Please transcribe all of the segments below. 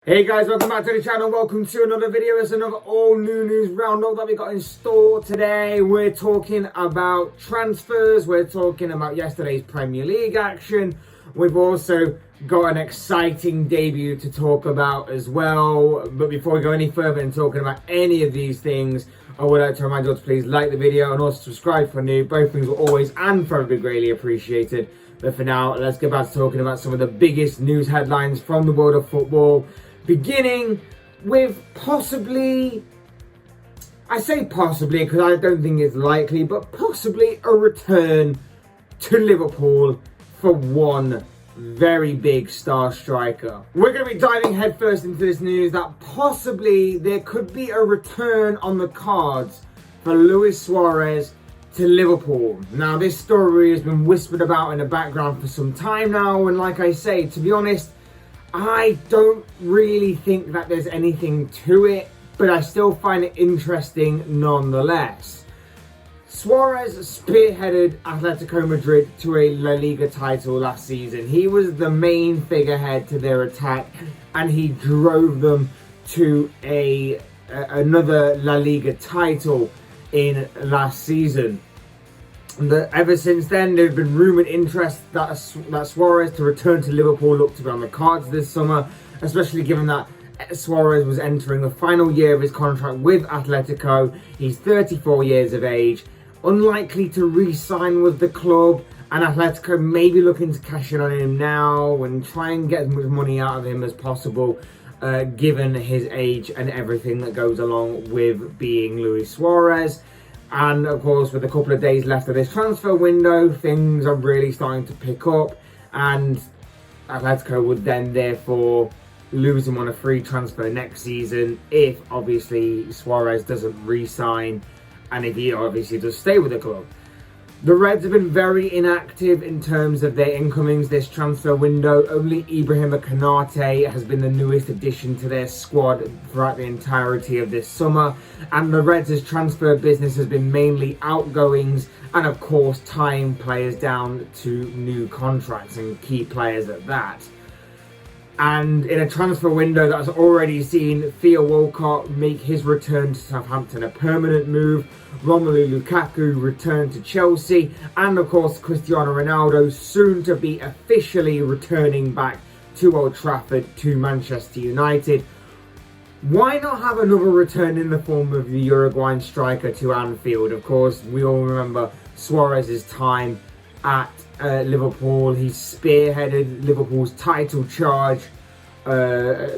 Hey guys, welcome back to the channel. Welcome to another video. It's another all new news roundup that we got in store today. We're talking about transfers. We're talking about yesterday's Premier League action. We've also got an exciting debut to talk about as well. But before we go any further in talking about any of these things, I would like to remind you to please like the video and also subscribe for new. Both things will always and forever be greatly appreciated. But for now, let's get back to talking about some of the biggest news headlines from the world of football. Beginning with possibly, I say possibly because I don't think it's likely, but possibly a return to Liverpool for one very big star striker. We're going to be diving headfirst into this news that possibly there could be a return on the cards for Luis Suarez to Liverpool. Now, this story has been whispered about in the background for some time now, and like I say, to be honest, I don't really think that there's anything to it, but I still find it interesting nonetheless. Suarez spearheaded Atletico Madrid to a La Liga title last season. He was the main figurehead to their attack, and he drove them to another La Liga title in last season. Ever since then, there have been rumoured interest that Suarez to return to Liverpool looked to be on the cards this summer, especially given that Suarez was entering the final year of his contract with Atletico. He's 34 years of age, unlikely to re-sign with the club, and Atletico may be looking to cash in on him now and try and get as much money out of him as possible, given his age and everything that goes along with being Luis Suarez. And of course, with a couple of days left of this transfer window, things are really starting to pick up, and Atletico would then therefore lose him on a free transfer next season if obviously Suarez doesn't re-sign and if he obviously does stay with the club. The Reds have been very inactive in terms of their incomings this transfer window. Only Ibrahima Konate has been the newest addition to their squad throughout the entirety of this summer. And the Reds' transfer business has been mainly outgoings and, of course, tying players down to new contracts and key players at that. And in a transfer window that's already seen Theo Walcott make his return to Southampton a permanent move, Romelu Lukaku returned to Chelsea, and of course Cristiano Ronaldo soon to be officially returning back to Old Trafford to Manchester United. Why not have another return in the form of the Uruguayan striker to Anfield? Of course, we all remember Suarez's time at Liverpool. He spearheaded Liverpool's title charge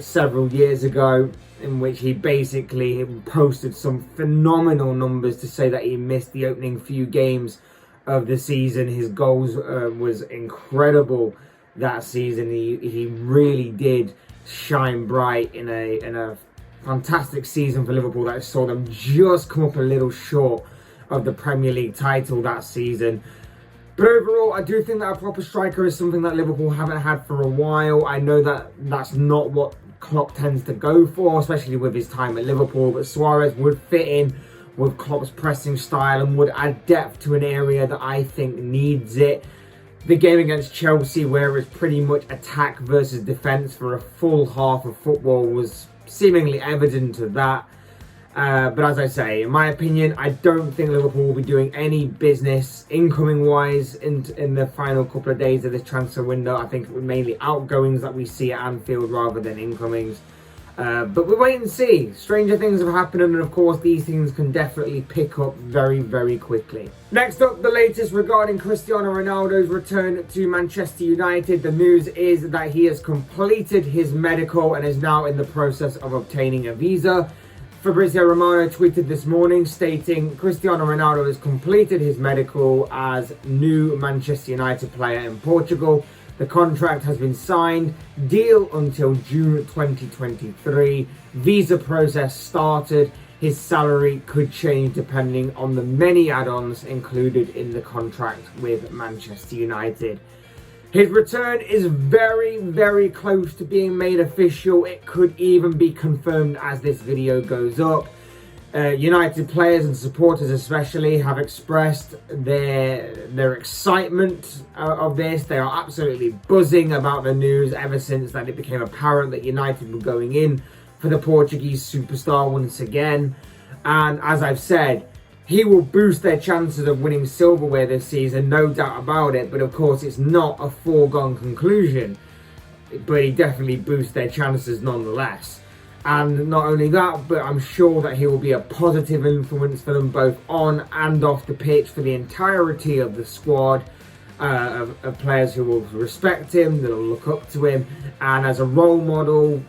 several years ago, in which he basically posted some phenomenal numbers to say that he missed the opening few games of the season. His goals was incredible that season. He really did shine bright in a fantastic season for Liverpool that saw them just come up a little short of the Premier League title that season. But overall, I do think that a proper striker is something that Liverpool haven't had for a while. I know that that's not what Klopp tends to go for, especially with his time at Liverpool, but Suarez would fit in with Klopp's pressing style and would add depth to an area that I think needs it. The game against Chelsea, where it's pretty much attack versus defence for a full half of football, was seemingly evident of that. But as I say, in my opinion, I don't think Liverpool will be doing any business incoming-wise in the final couple of days of this transfer window. I think it was mainly outgoings that we see at Anfield rather than incomings. But we'll wait and see. Stranger things have happened, and of course, these things can definitely pick up very, very quickly. Next up, the latest regarding Cristiano Ronaldo's return to Manchester United. The news is that he has completed his medical and is now in the process of obtaining a visa. Fabrizio Romano tweeted this morning stating Cristiano Ronaldo has completed his medical as new Manchester United player in Portugal. The contract has been signed, deal until June 2023. Visa process started. His salary could change depending on the many add-ons included in the contract with Manchester United. His return is very, very close to being made official. It could even be confirmed as this video goes up. United players and supporters especially have expressed their excitement of this. They are absolutely buzzing about the news ever since that it became apparent that United were going in for the Portuguese superstar once again. And as I've said, he will boost their chances of winning silverware this season, no doubt about it. But of course, it's not a foregone conclusion. But he definitely boosts their chances nonetheless. And not only that, but I'm sure that he will be a positive influence for them both on and off the pitch for the entirety of the squad of players who will respect him, they'll look up to him, and as a role model,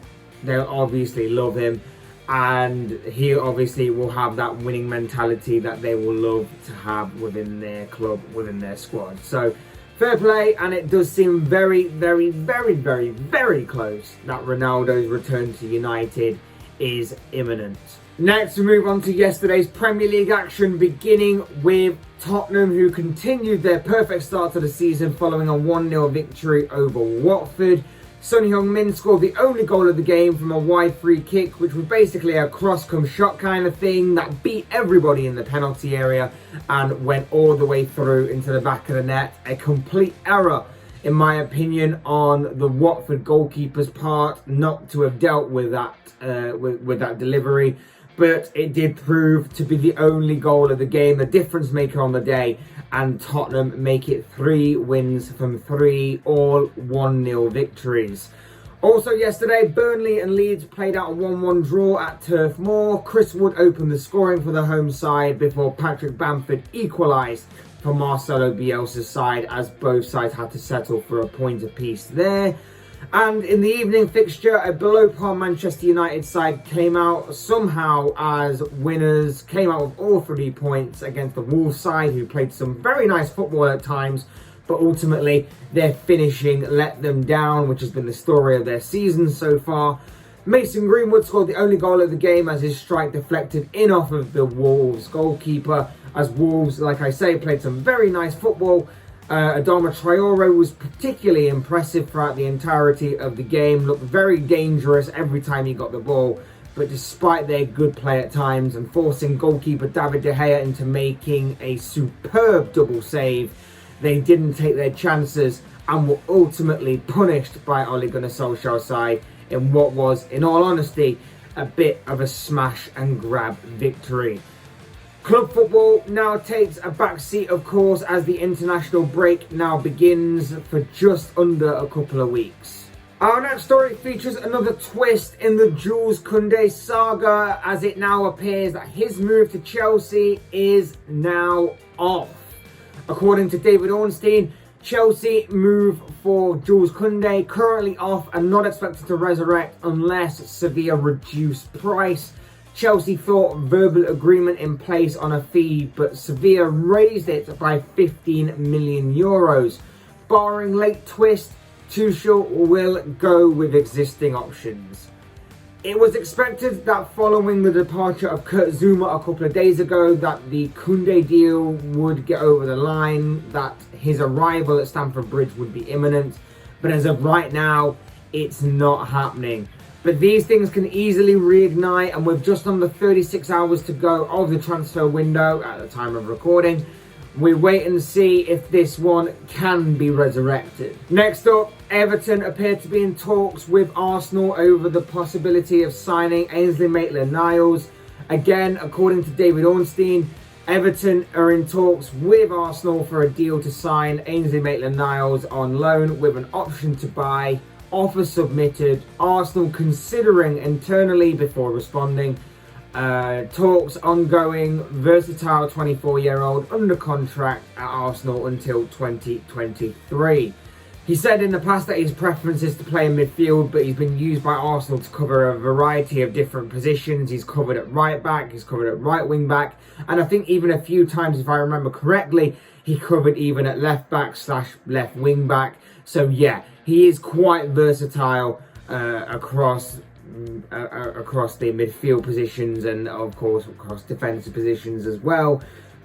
they'll obviously love him. And he obviously will have that winning mentality that they will love to have within their club, within their squad. So fair play, and it does seem very, very, very, very, very close that Ronaldo's return to United is imminent. Next, we move on to yesterday's Premier League action, beginning with Tottenham, who continued their perfect start to the season following a 1-0 victory over Watford. Son Heung-min scored the only goal of the game from a wide free kick, which was basically a cross-come shot kind of thing that beat everybody in the penalty area and went all the way through into the back of the net. A complete error, in my opinion, on the Watford goalkeeper's part not to have dealt with that with that delivery. But it did prove to be the only goal of the game, the difference maker on the day, and Tottenham make it 3 wins from 3, all 1-0 victories. Also yesterday, Burnley and Leeds played out a 1-1 draw at Turf Moor. Chris Wood opened the scoring for the home side before Patrick Bamford equalised for Marcelo Bielsa's side, as both sides had to settle for a point apiece there. And in the evening fixture, a below-par Manchester United side came out somehow as winners, came out with all 3 points against the Wolves side, who played some very nice football at times, but ultimately their finishing let them down, which has been the story of their season so far. Mason Greenwood scored the only goal of the game as his strike deflected in off of the Wolves goalkeeper, as Wolves, like I say, played some very nice football. Adama Traore was particularly impressive throughout the entirety of the game, looked very dangerous every time he got the ball, but despite their good play at times and forcing goalkeeper David De Gea into making a superb double save, they didn't take their chances and were ultimately punished by Ole Gunnar Solskjaer's side in what was, in all honesty, a bit of a smash and grab victory. Club football now takes a back seat, of course, as the international break now begins for just under a couple of weeks. Our next story features another twist in the Jules Kounde saga, as it now appears that his move to Chelsea is now off. According to David Ornstein, Chelsea move for Jules Kounde currently off and not expected to resurrect unless Sevilla reduce price. Chelsea thought verbal agreement in place on a fee, but Sevilla raised it by 15 million euros. Barring late twist, Tuchel will go with existing options. It was expected that following the departure of Kurt Zouma a couple of days ago that the Kounde deal would get over the line, that his arrival at Stamford Bridge would be imminent, but as of right now, it's not happening. But these things can easily reignite, and with just under 36 hours to go of the transfer window at the time of recording, we wait and see if this one can be resurrected. Next up, Everton appear to be in talks with Arsenal over the possibility of signing Ainsley Maitland-Niles. Again, according to David Ornstein, Everton are in talks with Arsenal for a deal to sign Ainsley Maitland-Niles on loan with an option to buy. Offer submitted, Arsenal considering internally before responding. Talks ongoing, versatile 24-year-old under contract at Arsenal until 2023. He said in the past that his preference is to play in midfield, but he's been used by Arsenal to cover a variety of different positions. He's covered at right back, he's covered at right wing back, and I think even a few times, if I remember correctly, he covered even at left back / left wing back. So yeah, he is quite versatile across the midfield positions and of course across defensive positions as well.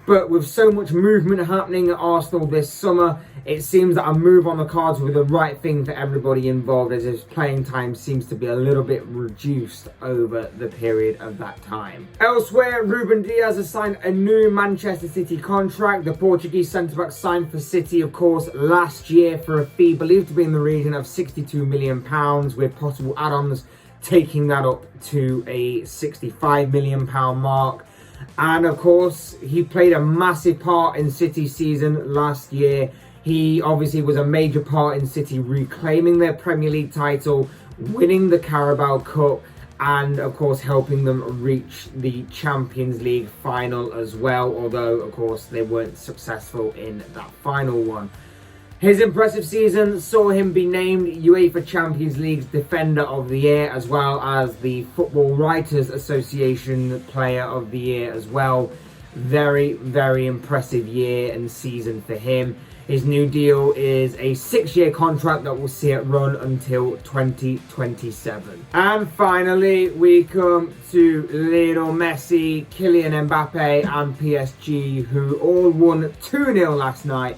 But with so much movement happening at Arsenal this summer, it seems that a move on the cards would be the right thing for everybody involved, as his playing time seems to be a little bit reduced over the period of that time. Elsewhere, Ruben Dias has signed a new Manchester City contract. The Portuguese centre-back signed for City, of course, last year for a fee believed to be in the region of £62 million, with possible add-ons taking that up to a £65 million mark. And of course, he played a massive part in City's season last year. He obviously was a major part in City reclaiming their Premier League title, winning the Carabao Cup, and of course helping them reach the Champions League final as well, although of course they weren't successful in that final one. His impressive season saw him be named UEFA Champions League's Defender of the Year, as well as the Football Writers Association Player of the Year as well. Very, very impressive year and season for him. His new deal is a 6-year contract that will see it run until 2027. And finally, we come to Lionel Messi, Kylian Mbappe and PSG, who all won 2-0 last night,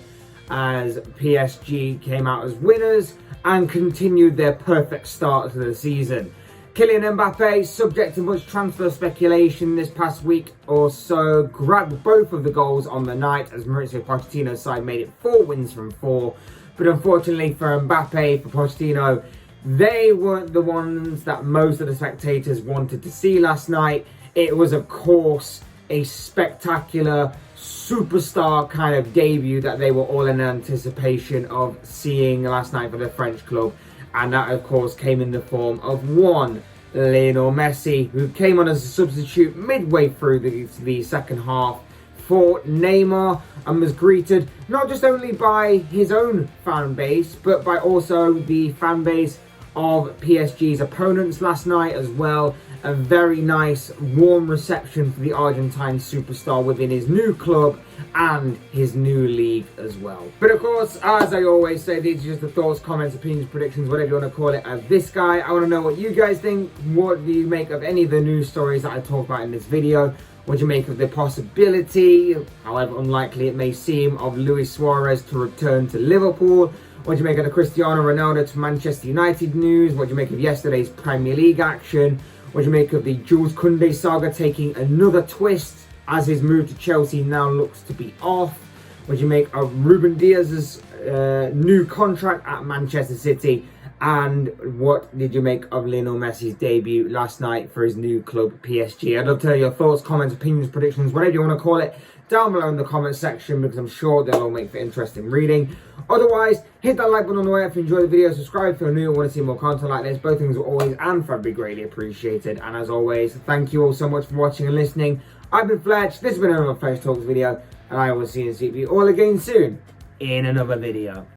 as PSG came out as winners and continued their perfect start to the season. Kylian Mbappe, subject to much transfer speculation this past week or so, grabbed both of the goals on the night as Mauricio Pochettino's side made it 4 wins from 4. But unfortunately for Mbappe, for Pochettino, they weren't the ones that most of the spectators wanted to see last night. It was, of course, a spectacular superstar kind of debut that they were all in anticipation of seeing last night for the French club, and that of course came in the form of one Lionel Messi, who came on as a substitute midway through the second half for Neymar, and was greeted not just only by his own fan base but by also the fan base of PSG's opponents last night as well. A very nice, warm reception for the Argentine superstar within his new club and his new league as well. But of course, as I always say, these are just the thoughts, comments, opinions, predictions, whatever you want to call it, of this guy. I want to know what you guys think. What do you make of any of the news stories that I talk about in this video? What do you make of the possibility, however unlikely it may seem, of Luis Suarez to return to Liverpool? What do you make of the Cristiano Ronaldo to Manchester United news? What do you make of yesterday's Premier League action? What do you make of the Jules Kounde saga taking another twist as his move to Chelsea now looks to be off? What do you make of Ruben Dias's new contract at Manchester City? And what did you make of Lionel Messi's debut last night for his new club, PSG? I'd love to hear your thoughts, comments, opinions, predictions, whatever you want to call it, down below in the comment section, because I'm sure they'll all make for interesting reading. Otherwise, hit that like button on the way if you enjoyed the video, subscribe if you're new and want to see more content like this. Both things are always and forever greatly appreciated. And as always, thank you all so much for watching and listening. I've been Fletch, this has been another Fletch Talks video, and I will see you all again soon in another video.